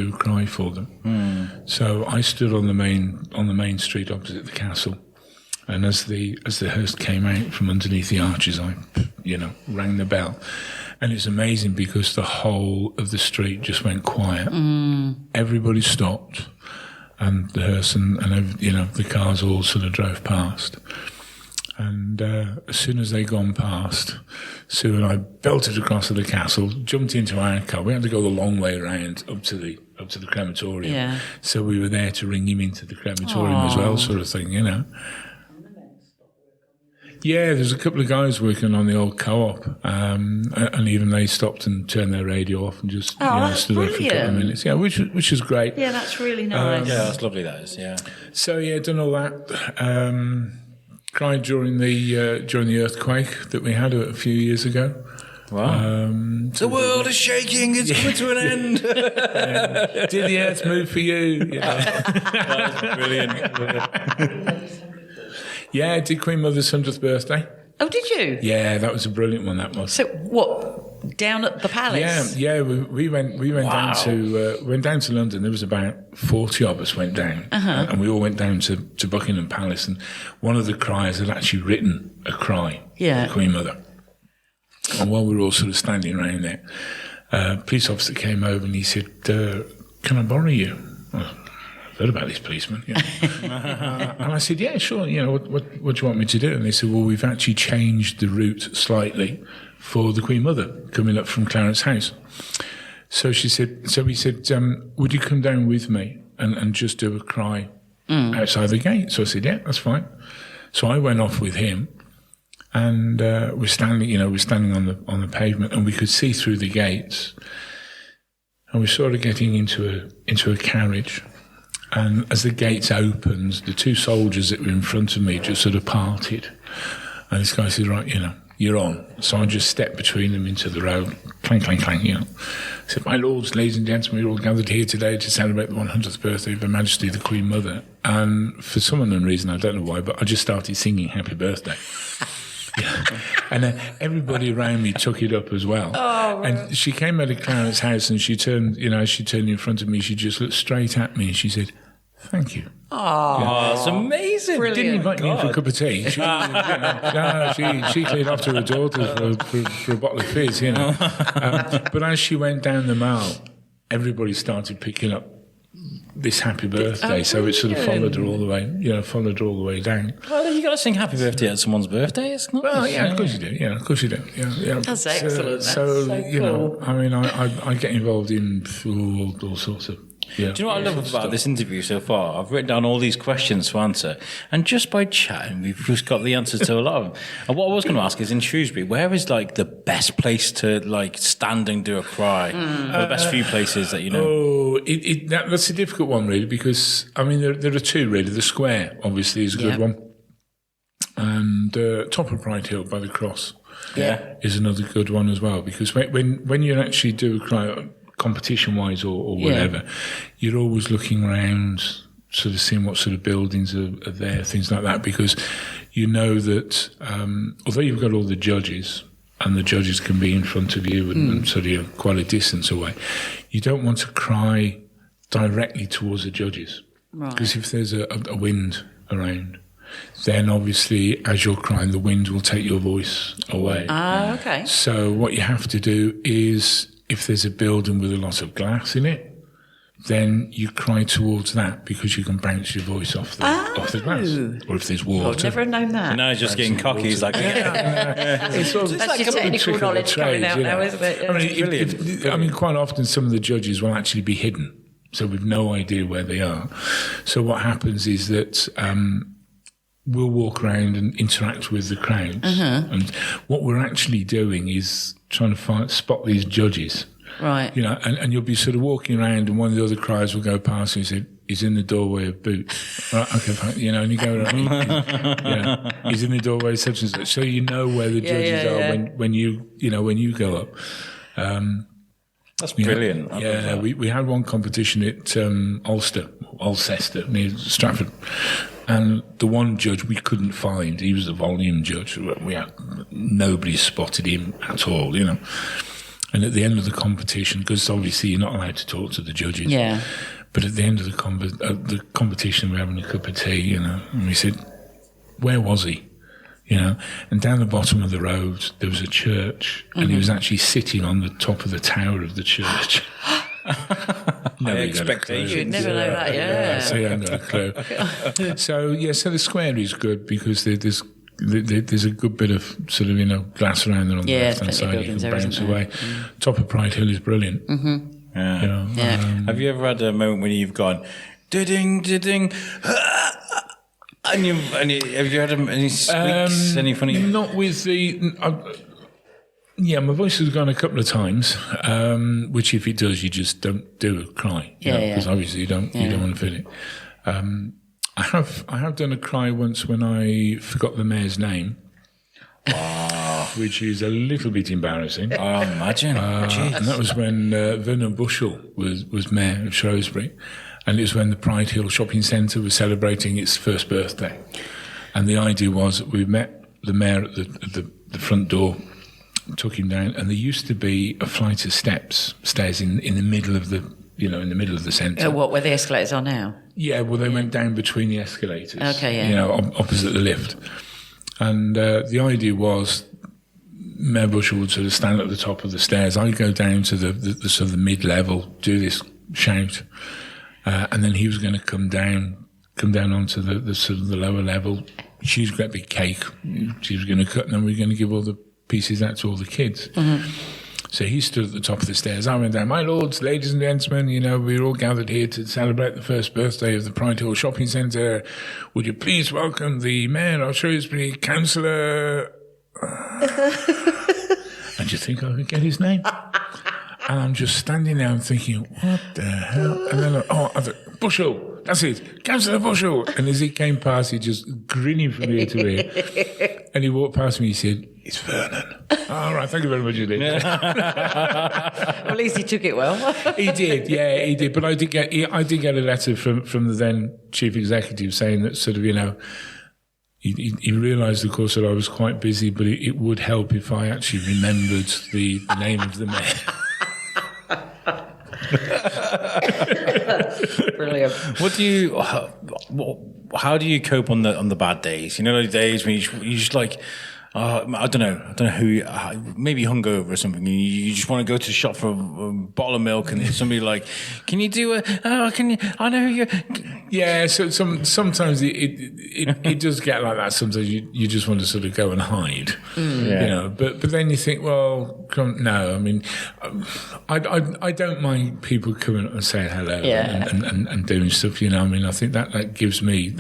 a cry for them. Mm. So I stood on the main street opposite the castle. And as the hearse came out from underneath the arches, I, rang the bell. And it's amazing because the whole of the street just went quiet. Mm. Everybody stopped, and the hearse and the cars all sort of drove past. And as soon as they gone past, Sue and I belted across to the castle, jumped into our car. We had to go the long way around up to the crematorium. Yeah. So we were there to ring him into the crematorium as well, sort of thing, Yeah, there's a couple of guys working on the old co-op, and even they stopped and turned their radio off and just stood there for a couple of minutes. Yeah, which is great. Yeah, that's really nice. Yeah, that's lovely. That is. Yeah. So done all that. Cried during the earthquake that we had a few years ago. Wow. The world is shaking. It's coming to an end. Did the earth move for you? That was brilliant. Yeah, I did Queen Mother's 100th birthday. Oh, did you? Yeah, that was a brilliant one. That was. So what? Down at the palace? Yeah. We went down to London. There was about 40 of us went down, and we all went down to Buckingham Palace. And one of the criers had actually written a cry for the Queen Mother. And while we were all sort of standing around there, a police officer came over and he said, "Can I borrow you?" Heard about these policemen, and I said, "Yeah, sure. What do you want me to do?" And they said, "Well, we've actually changed the route slightly for the Queen Mother coming up from Clarence House." So he said, "Would you come down with me and just do a cry outside the gate?" So I said, "Yeah, that's fine." So I went off with him, and we're standing on the pavement, and we could see through the gates, and we're sort of getting into a carriage. And as the gates opened, the two soldiers that were in front of me just sort of parted. And this guy said, "Right, you're on." So I just stepped between them into the road, clang, clang, clang, I said, "My lords, ladies and gentlemen, we're all gathered here today to celebrate the 100th birthday of Her Majesty the Queen Mother." And for some unknown reason, I don't know why, but I just started singing Happy Birthday. And everybody around me took it up as well. Oh, and she came out of Clarence House and she turned in front of me. She just looked straight at me and she said, "Thank you." Oh, that's amazing. Brilliant. Didn't invite me in for a cup of tea. She cleared off to her daughter for a bottle of fizz, But as she went down the mall, everybody started picking up this happy birthday, so it sort of followed her all the way down. Well, you got to sing happy birthday at someone's birthday, it's not. Well, yeah, of course you do. Yeah, of course you do. Yeah. That's excellent. So cool. I mean, I get involved in all sorts of. Yeah. Do you know what I love about this interview so far? I've written down all these questions to answer, and just by chatting, we've just got the answers to a lot of them. And what I was going to ask is, in Shrewsbury, where is the best place to stand and do a cry? Or the best few places that you know? Oh, that's a difficult one, really, because I mean there are two really. The Square obviously is a good one, and top of Pride Hill by the Cross, is another good one as well. Because when you actually do a cry, competition-wise or whatever, you're always looking around, sort of seeing what sort of buildings are there, things like that, because you know that although you've got all the judges, and the judges can be in front of you and sort of quite a distance away, you don't want to cry directly towards the judges. Right. Because if there's a wind around, then obviously as you're crying, the wind will take your voice away. Ah, okay. So what you have to do is, if there's a building with a lot of glass in it, then you cry towards that because you can bounce your voice off the glass. Or if there's water. I've never known that. Now he's just getting cocky. He's like, it's that's your technical knowledge coming out now, isn't it? I mean, quite often some of the judges will actually be hidden, so we've no idea where they are. So what happens is that we'll walk around and interact with the crowds. And what we're actually doing is trying to spot these judges. Right. And you'll be sort of walking around and one of the other criers will go past and say, "He's in the doorway of Boots." Right, okay, fine. And you go around, he's in the doorway of such and such. So you know where the judges are when you go up. That's brilliant. We had one competition at Alcester near Stratford. And the one judge we couldn't find, he was the volume judge. Nobody spotted him at all, And at the end of the competition, because obviously you're not allowed to talk to the judges. Yeah. But at the end of the competition, we're having a cup of tea, and we said, "Where was he?" And down the bottom of the road, there was a church, and he was actually sitting on the top of the tower of the church. Expectations. You'd never know that, So you haven't got a clue. So the Square is good because there's a good bit of sort of glass around there on the left-hand side. You can bounce away. Top of Pride Hill is brilliant. Have you ever had a moment when you've gone, "Ding, ding, have you had any squeaks? Any funny? Not with the. My voice has gone a couple of times. Which, if it does, you just don't do a cry. Because obviously you don't want to feel it. I have done a cry once when I forgot the mayor's name. Which is a little bit embarrassing. Oh, imagine. And that was when Vernon Bushell was mayor of Shrewsbury. And it was when the Pride Hill Shopping Centre was celebrating its first birthday. And the idea was that we met the mayor at the front door, took him down, and there used to be a flight of stairs in the middle of the centre. What, where the escalators are now? Yeah, well, they went down between the escalators. Okay, yeah. Opposite the lift. And the idea was Mayor Bushell would sort of stand at the top of the stairs. I'd go down to the sort of the mid-level, do this shout, and then he was going to come down onto the sort of the lower level. She's got a big cake. She was going to cut, and then we were going to give all the pieces out to all the kids. Mm-hmm. So he stood at the top of the stairs. I went down, my lords, ladies and gentlemen, we're all gathered here to celebrate the first birthday of the Pride Hill Shopping Centre. Would you please welcome the Mayor of Shrewsbury, Councillor... And do you think I could get his name? And I'm just standing there and thinking, what the hell? And then, I thought, Bushell, that's it, Councillor Bushell. And as he came past, he just grinning from ear to ear. And he walked past me, he said, it's Vernon. All right, thank you very much, you did. Well, at least he took it well. He did, yeah, he did. But I did get a letter from the then chief executive saying that sort of, he realised, of course, that I was quite busy, but it would help if I actually remembered the name of the mayor. Brilliant. How do you cope on the bad days? The days when you just like, I don't know who, maybe hungover or something. You just want to go to the shop for a bottle of milk, and somebody like, can you do I know who you. Yeah, so sometimes it does get like that. Sometimes you just want to sort of go and hide, But then you think, well, no. I mean, I don't mind people coming up and saying hello and doing stuff. I mean, I think that gives me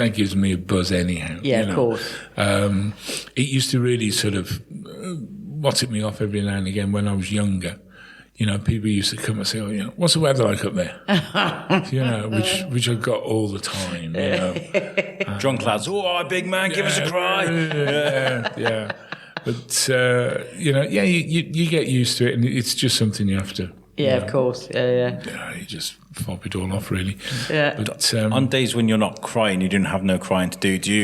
a buzz anyhow. Yeah, of course. It used to really sort of whatted me off every now and again when I was younger. People used to come and say, what's the weather like up there? Which I got all the time, Drunk lads, big man, give us a cry. Yeah. But, you get used to it, and it's just something you have to. Yeah, of course. Yeah. You just fop it all off, really. Yeah. But on days when you're not crying, you didn't have no crying to do. Do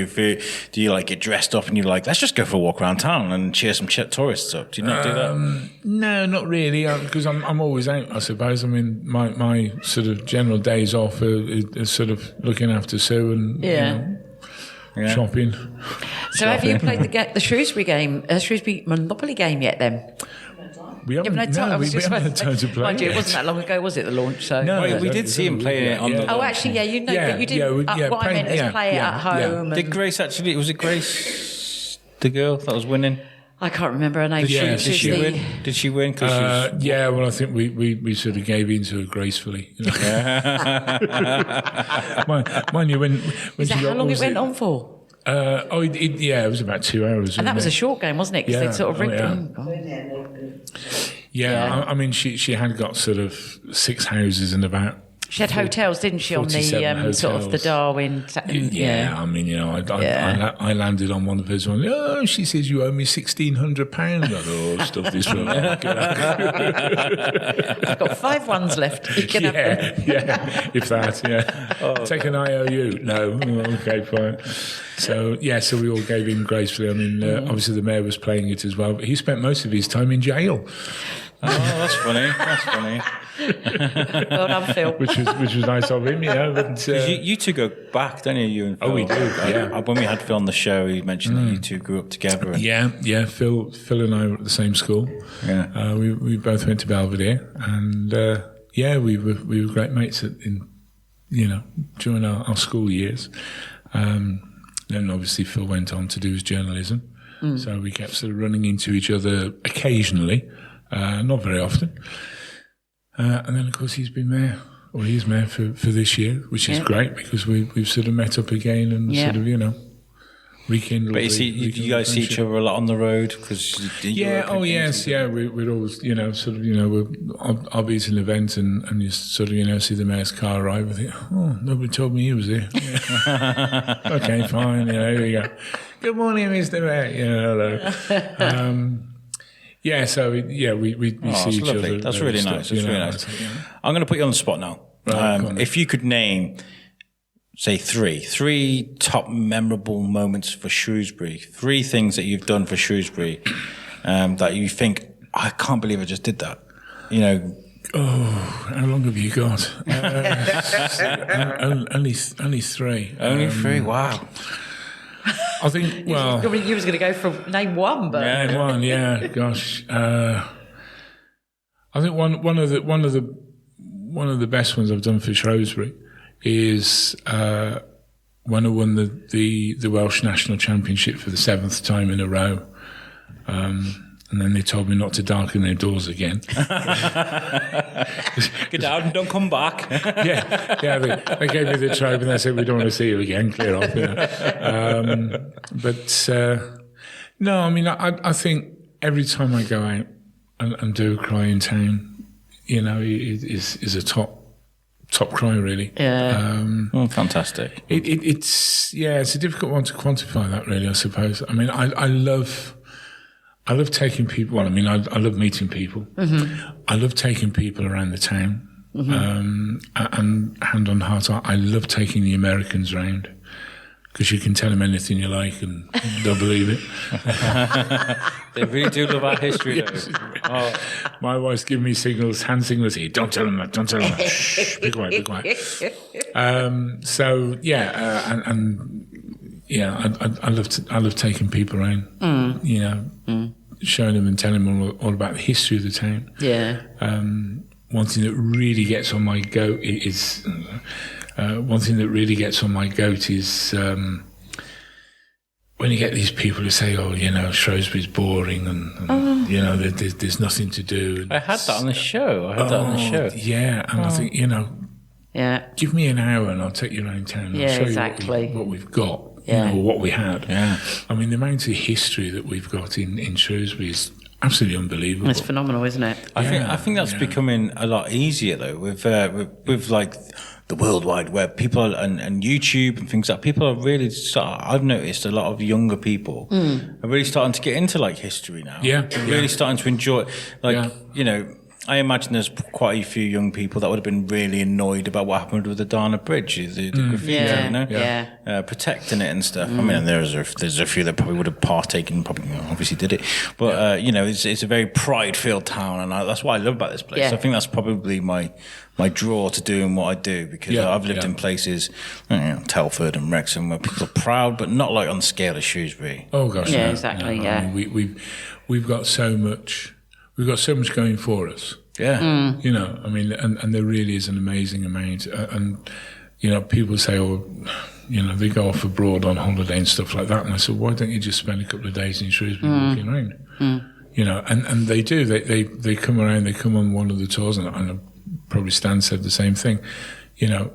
you like get dressed up and you're like, let's just go for a walk around town and cheer some tourists up? Do you not do that? No, not really, because I'm always out, I suppose. I mean, my sort of general days off are sort of looking after Sue and shopping. So have you played the Shrewsbury game, Shrewsbury Monopoly game yet? Then. We haven't had time to play. Mind you, it wasn't that long ago, was it, the launch? So no, we did see him playing it on the launch. Oh, actually, but you didn't. What I meant was play it at home. Did Grace actually? Was it Grace, the girl that was winning? I can't remember her name. Did she win? Did she win? Well, I think we sort of gave in to her gracefully. Mind you, when is that how long it went on for? It was about 2 hours. And that was a short game, wasn't it? Because they'd sort of rigged them. I mean, she had got sort of 6 houses and about. She had hotels, didn't she, on the sort of the Darwin? I mean, I landed on one of hers. She says you owe me £1,600. I thought, stuff this from. I've got 5 ones left. You can have them. If that, Take an IOU. No, okay, fine. So we all gave in gracefully. I mean, obviously the mayor was playing it as well, but he spent most of his time in jail. Oh, that's funny. Well done, Phil. Which was nice of him, But, you two go back, don't you? You and Phil. Oh, we do. Yeah. When we had Phil on the show, he mentioned that you two grew up together. Yeah. Phil and I were at the same school. Yeah. We both went to Belvedere, and we were great mates during our school years. Then obviously Phil went on to do his journalism, so we kept sort of running into each other occasionally. Not very often. And then, of course, he's mayor for this year, which is great because we've sort of met up again and sort of, rekindle. But you guys see each other a lot on the road we'd always, I'll be at an event and you sort of, see the mayor's car arrive. I think, nobody told me he was here. Yeah. Okay, fine. Here we go. Good morning, Mr. Mayor. Hello. We see each other. That's really nice. That's really nice. I'm going to put you on the spot now. Right, if you could name, say, three top memorable moments for Shrewsbury, 3 things that you've done for Shrewsbury that you think, I can't believe I just did that. How long have you got? Only 3. Only 3. Wow. I think. Well, you was going to go for name one, but name one. Yeah. Gosh. I think one of the best ones I've done for Shrewsbury is when I won the Welsh National Championship for the 7th time in a row. And then they told me not to darken their doors again. Get out and don't come back. They gave me the trope and they said, we don't want to see you again, clear off. No, I mean, I think every time I go out and do a cry in town, it is a top cry, really. Yeah. Fantastic. It's a difficult one to quantify that, really, I suppose. I mean, I love taking people. Well, I mean, I love meeting people. Mm-hmm. I love taking people around the town. Mm-hmm. And hand on heart, I love taking the Americans round because you can tell them anything you like and they'll believe it. They really do love our history, yes. Oh, my wife's giving me hand signals here. Don't tell them that. Don't tell them that. Shh, be quiet. Be quiet. I love taking people around, showing them and telling them all about the history of the town. Yeah. One thing that really gets on my goat is when you get these people who say, Shrewsbury's boring and there's nothing to do. I had that on the show. Yeah, and I think, give me an hour and I'll take you around town and I'll show you what we've got. What we had. Yeah. I mean, the amount of history that we've got in Shrewsbury is absolutely unbelievable. It's phenomenal, isn't it? I think that's becoming a lot easier though with like the World Wide Web, people and YouTube and things like that. People are really I've noticed a lot of younger people are really starting to get into like history now. Yeah. They're really starting to enjoy I imagine there's quite a few young people that would have been really annoyed about what happened with the Dana Bridge, the graffiti, protecting it and stuff. I mean, there's a few that probably would have partaken, probably obviously did it. But, it's a very pride-filled town, and that's what I love about this place. Yeah. I think that's probably my draw to doing what I do, because I've lived in places, Telford and Wrexham, where people are proud, but not like on the scale of Shrewsbury. Oh, gosh. Yeah, exactly, I mean, we've got so much... We've got so much going for us. Yeah. I mean, and there really is an amazing amount. And, people say, they go off abroad on holiday and stuff like that. And I said, why don't you just spend a couple of days in Shrewsbury walking around? And they do. They come around, they come on one of the tours, and probably Stan said the same thing, that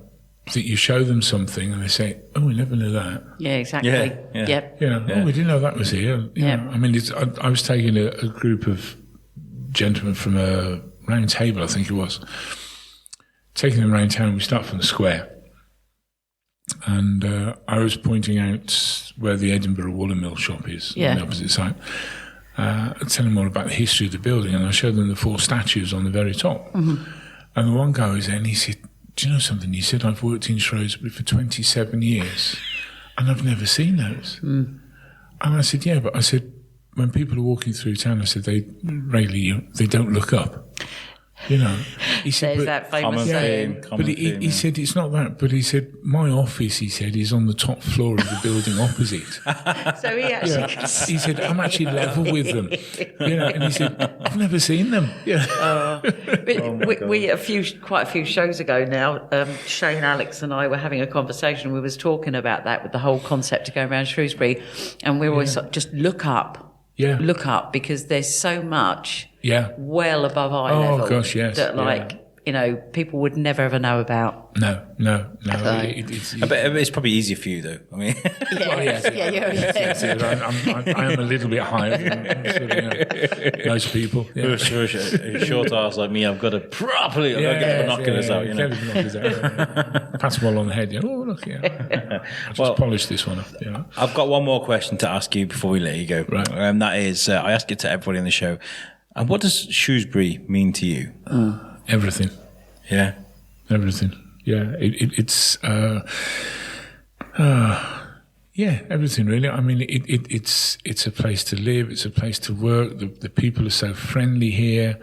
you show them something and they say, oh, we never knew that. Yeah, exactly. Yep. Oh, we didn't know that was here. I mean, I was taking a group of gentlemen from a round table, I think it was, taking them around town. We start from the square, and I was pointing out where the Edinburgh Woolen Mill shop is on the opposite side, telling them all about the history of the building, and I showed them the 4 statues on the very top. And the one guy was there and he said, do you know something? He said, I've worked in Shrewsbury for 27 years and I've never seen those. And I said, yeah, but I said, when people are walking through town, I said, they don't look up. He said, there's that famous saying. But he said, it's not that. But he said, my office, he said, is on the top floor of the building opposite. So he actually... he said, I'm actually level with them. And he said, I've never seen them. Quite a few shows ago now, Shane, Alex and I were having a conversation. We was talking about that with the whole concept of going around Shrewsbury. And we always just look up. Yeah. Look up, because there's so much well above eye level. Gosh, yes. That people would never ever know about. No. It's probably easier for you, though. I mean, I am a little bit higher than most people. Yeah. Short ass like me, I've got to properly get the binoculars out. Get the binoculars out. Pat them all on the head. Oh, look, I'll just polish this one up. I've got one more question to ask you before we let you go. Right. That is, I ask it to everybody on the show. And what does Shrewsbury mean to you? Everything. Yeah. Everything. Yeah. It's everything really. I mean, it's a place to live. It's a place to work. The people are so friendly here.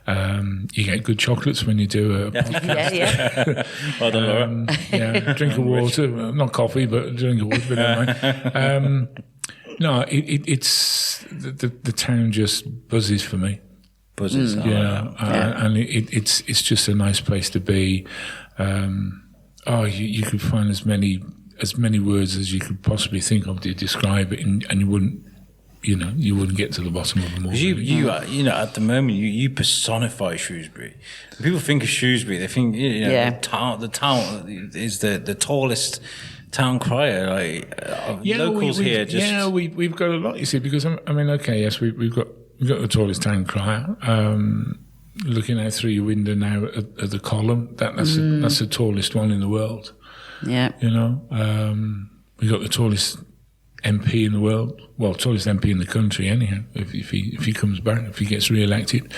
You get good chocolates when you do a podcast. Well done, Laura. Drink of water, not coffee, but drink of water. But never mind. No, it's the town just buzzes for me. Buzzes, and it's just a nice place to be. You could find as many words as you could possibly think of to describe it, and you wouldn't get to the bottom of them all. You at the moment you personify Shrewsbury. When people think of Shrewsbury, they think the town is the tallest town crier. Locals here just we've got a lot. You see, because we've got the tallest town crier. Looking out through your window now at the column, that's the tallest one in the world. Yeah, we've got the tallest MP in the world. Well, tallest MP in the country, anyhow. If he comes back, if he gets re-elected,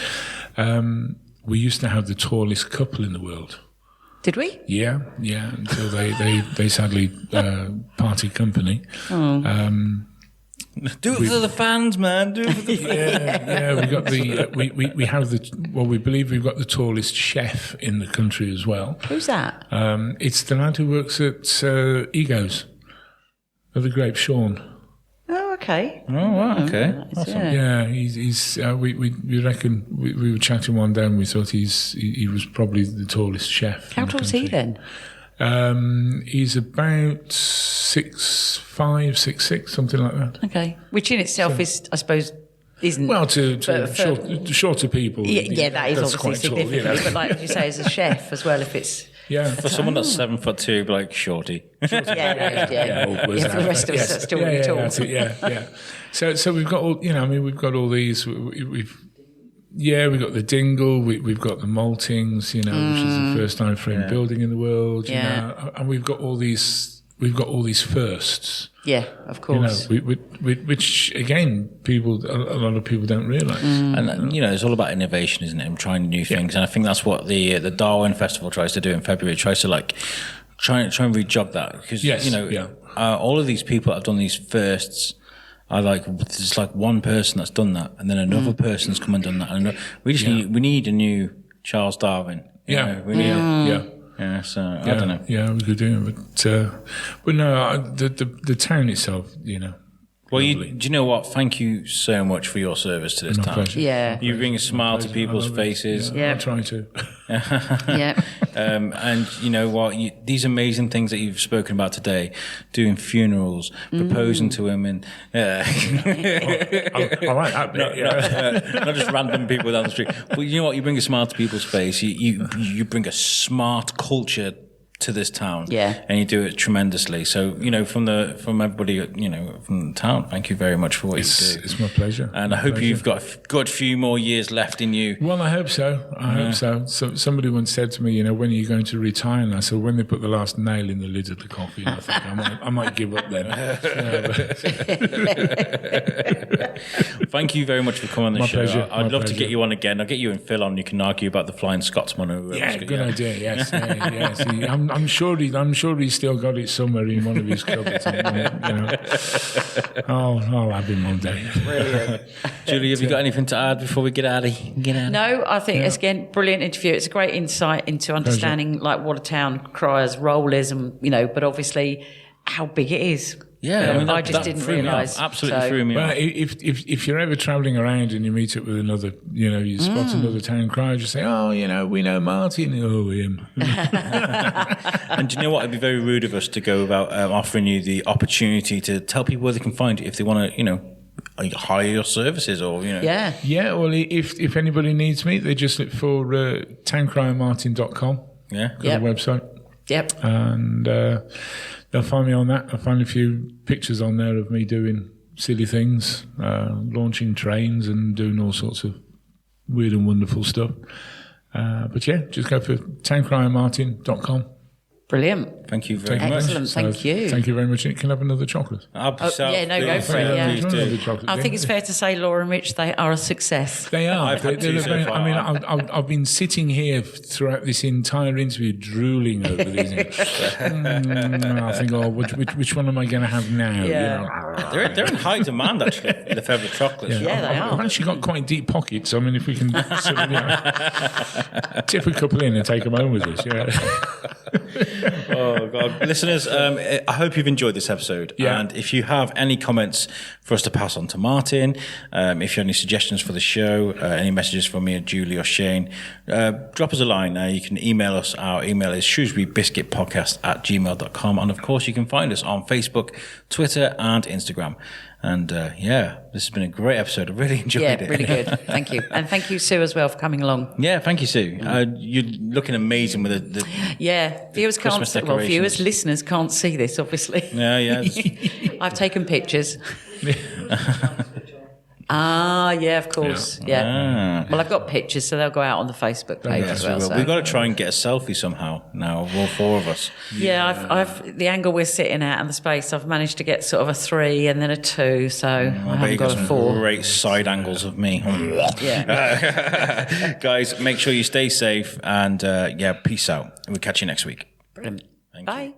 we used to have the tallest couple in the world. Did we? Yeah. Until they sadly parted company. Do it for the fans, man. Do it for the fans. We got we have we believe we've got the tallest chef in the country as well. Who's that? It's the lad who works at Egos of the Grape, Sean. Oh, okay. Oh, wow, okay. Awesome. Yeah, he's we reckon we were chatting one day and we thought he was probably the tallest chef. How tall is he then? He's about 6'5", 6'6", something like that. Okay, which in itself is, I suppose, isn't well to shorter people. Yeah, that is obviously significant. But like you say, as a chef as well, if it's for someone that's 7'2", like shorty. For the rest of us, that's still really tall. Yeah. So we've got all we've got all these. We've got the dingle, we've got the maltings, which is the first time frame building in the world, and we've got all these firsts. Yeah, of course. Which again, a lot of people don't realise. And it's all about innovation, isn't it? And trying new things. And I think that's what the Darwin Festival tries to do in February. It tries to try and rejog that because all of these people that have done these firsts. There's one person that's done that, and then another person's come and done that. And we need a new Charles Darwin. We need so I don't know. Yeah, we could do it, but no, the town itself, Well, do you know what? Thank you so much for your service to this town. Pleasure. Yeah, you bring a smile to people's faces. Yeah, I'm trying to. Yeah. And you know what? These amazing things that you've spoken about today, doing funerals, proposing to women. I like that bit. Not just random people down the street. But you know what? You bring a smile to people's face. You bring a smart culture to this town, and you do it tremendously. So from everybody, from the town, thank you very much for what you do. It's my pleasure. And I hope you've got a good few more years left in you. Well, I hope so. I hope so. Somebody once said to me, when are you going to retire? And I said, when they put the last nail in the lid of the coffin. I think I might give up then. Thank you very much for coming on the show. Pleasure. I'd love to get you on again. I'll get you and Phil on. You can argue about the Flying Scotsman. Good idea. Yes. Yeah. I'm sure he's still got it somewhere in one of his cupboards. I'll have him one day. Brilliant. Julie, have you got anything to add before we get out of here? No, I think it's again brilliant interview. It's a great insight into understanding what a town crier's role is, and but obviously how big it is. Yeah, I just didn't realise. Absolutely threw me off. Well, if you're ever travelling around and you meet up with another, you spot another town crier, just say, we know Martin. Oh, him. And do you know what? It'd be very rude of us to go about offering you the opportunity to tell people where they can find you if they want to, hire your services, or Yeah. Well, if anybody needs me, they just look for tancriermartin.com. Yeah, got a website. Yep. And they'll find me on that. I'll find a few pictures on there of me doing silly things, launching trains and doing all sorts of weird and wonderful stuff. But yeah, just go for tancriermartin.com. Brilliant. Thank you very much. Excellent. Thank you. Thank you very much. Can I have another chocolate? Go for it. Yeah. I think it's fair to say, Laura and Rich, they are a success. They are. I've had two so far. I mean, I've been sitting here throughout this entire interview drooling over these. I think, which one am I going to have now? Yeah. They're in high demand, actually, the Feather chocolates. Yeah, they are. I've actually got quite deep pockets. I mean, if we can sort of, tip a couple in and take them home with us. Yeah. Oh, God. Listeners, I hope you've enjoyed this episode. Yeah. And if you have any comments for us to pass on to Martin, if you have any suggestions for the show, any messages from me or Julie or Shane, drop us a line. You can email us. Our email is shrewsburybiscuitpodcast@gmail.com. And, of course, you can find us on Facebook, Twitter, and Instagram. And, this has been a great episode. I really enjoyed it. Yeah, really good. Thank you. And thank you, Sue, as well, for coming along. Yeah, thank you, Sue. You're looking amazing with the viewers can't see, listeners can't see this, obviously. Yeah. I've taken pictures. Yeah, of course. Yeah. Well, I've got pictures, so they'll go out on the Facebook page as well. So. We've got to try and get a selfie somehow now of all four of us. Yeah, I've the angle we're sitting at and the space, I've managed to get sort of a 3 and then a 2, so I haven't got a 4. Great side angles of me. Yeah. Guys, make sure you stay safe and peace out. We'll catch you next week. Brilliant. Bye.